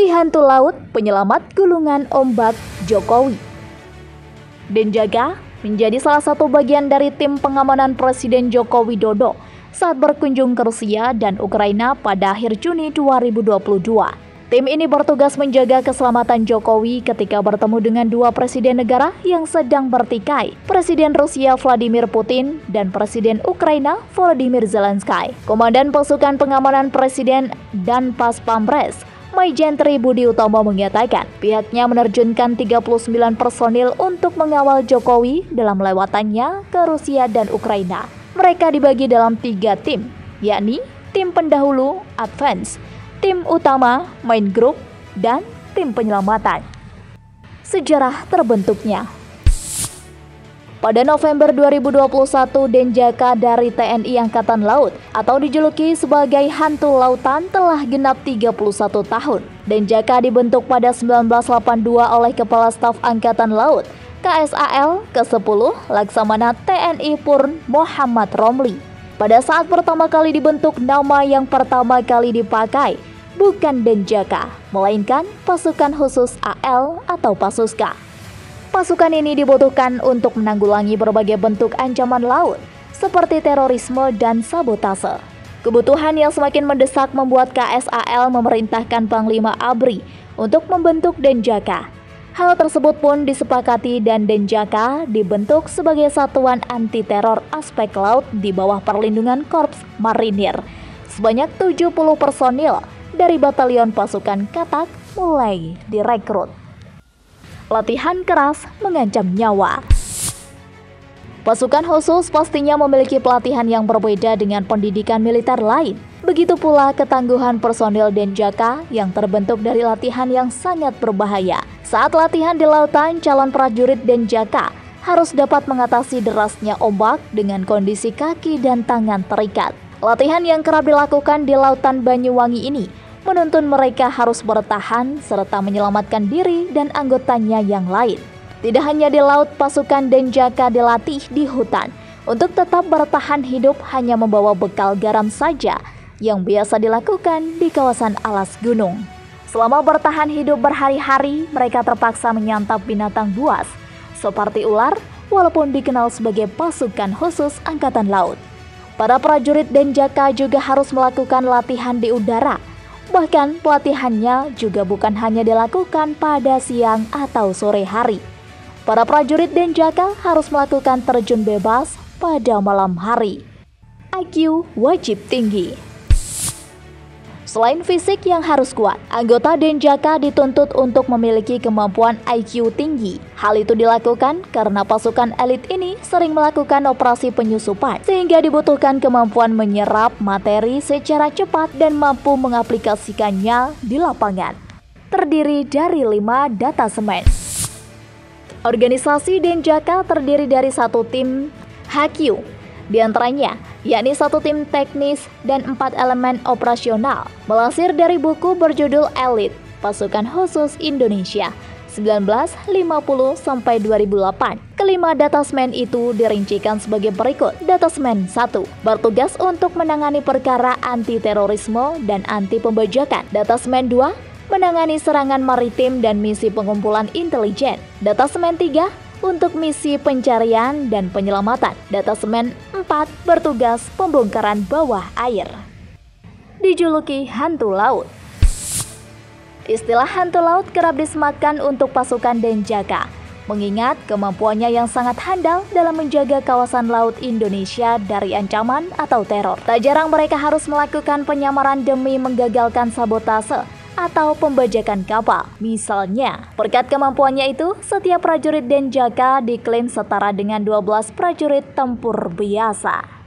Si hantu laut penyelamat gulungan ombak Jokowi. Denjaka menjadi salah satu bagian dari tim pengamanan Presiden Joko Widodo saat berkunjung ke Rusia dan Ukraina pada akhir Juni 2022. Tim ini bertugas menjaga keselamatan Jokowi ketika bertemu dengan dua presiden negara yang sedang bertikai, Presiden Rusia Vladimir Putin dan Presiden Ukraina Volodymyr Zelensky. Komandan Pasukan Pengamanan Presiden dan Pas Pampres, Maijentri Budi Utomo mengatakan pihaknya menerjunkan 39 personil untuk mengawal Jokowi dalam lewatannya ke Rusia dan Ukraina. Mereka dibagi dalam 3 tim, yakni tim pendahulu advance, tim utama main group, dan tim penyelamatan. Sejarah terbentuknya. Pada November 2021, Denjaka dari TNI Angkatan Laut atau dijuluki sebagai hantu lautan telah genap 31 tahun. Denjaka dibentuk pada 1982 oleh Kepala Staf Angkatan Laut KSAL ke-10 Laksamana TNI Purn Muhammad Romli. Pada saat pertama kali dibentuk, nama yang pertama kali dipakai bukan Denjaka, melainkan Pasukan Khusus AL atau Pasuska. Pasukan ini dibutuhkan untuk menanggulangi berbagai bentuk ancaman laut, seperti terorisme dan sabotase. Kebutuhan yang semakin mendesak membuat KSAL memerintahkan Panglima ABRI untuk membentuk Denjaka. Hal tersebut pun disepakati dan Denjaka dibentuk sebagai satuan anti-teror aspek laut di bawah perlindungan Korps Marinir. Sebanyak 70 personil dari Batalion Pasukan Katak mulai direkrut. Latihan keras mengancam nyawa. Pasukan khusus pastinya memiliki pelatihan yang berbeda dengan pendidikan militer lain. Begitu pula ketangguhan personil Denjaka yang terbentuk dari latihan yang sangat berbahaya. Saat latihan di lautan, calon prajurit Denjaka harus dapat mengatasi derasnya ombak dengan kondisi kaki dan tangan terikat. Latihan yang kerap dilakukan di lautan Banyuwangi ini menuntun mereka harus bertahan serta menyelamatkan diri dan anggotanya yang lain. Tidak hanya di laut, pasukan Denjaka dilatih di hutan. Untuk tetap bertahan hidup hanya membawa bekal garam saja yang biasa dilakukan di kawasan alas gunung. Selama bertahan hidup berhari-hari, mereka terpaksa menyantap binatang buas seperti ular walaupun dikenal sebagai pasukan khusus angkatan laut. Para prajurit Denjaka juga harus melakukan latihan di udara. Bahkan pelatihannya juga bukan hanya dilakukan pada siang atau sore hari. Para prajurit Denjaka harus melakukan terjun bebas pada malam hari. IQ wajib tinggi. Selain fisik yang harus kuat, anggota Denjaka dituntut untuk memiliki kemampuan IQ tinggi. Hal itu dilakukan karena pasukan elit ini sering melakukan operasi penyusupan, sehingga dibutuhkan kemampuan menyerap materi secara cepat dan mampu mengaplikasikannya di lapangan. Terdiri dari 5 datasemen. Organisasi Denjaka terdiri dari 1 tim HQ, di antaranya yakni 1 tim teknis dan 4 elemen operasional. Melansir dari buku berjudul Elite Pasukan Khusus Indonesia 1950-2008. Kelima datasmen itu dirincikan sebagai berikut. Datasmen 1 bertugas untuk menangani perkara anti-terorisme dan anti-pembajakan. Datasmen 2 menangani serangan maritim dan misi pengumpulan intelijen. Datasmen 3 untuk misi pencarian dan penyelamatan. Datasemen 4 bertugas pembongkaran bawah air. Dijuluki hantu laut. Istilah hantu laut kerap disematkan untuk pasukan Denjaka, mengingat kemampuannya yang sangat handal dalam menjaga kawasan laut Indonesia dari ancaman atau teror. Tak jarang mereka harus melakukan penyamaran demi menggagalkan sabotase atau pembajakan kapal. Misalnya, berkat kemampuannya itu, setiap prajurit Denjaka diklaim setara dengan 12 prajurit tempur biasa.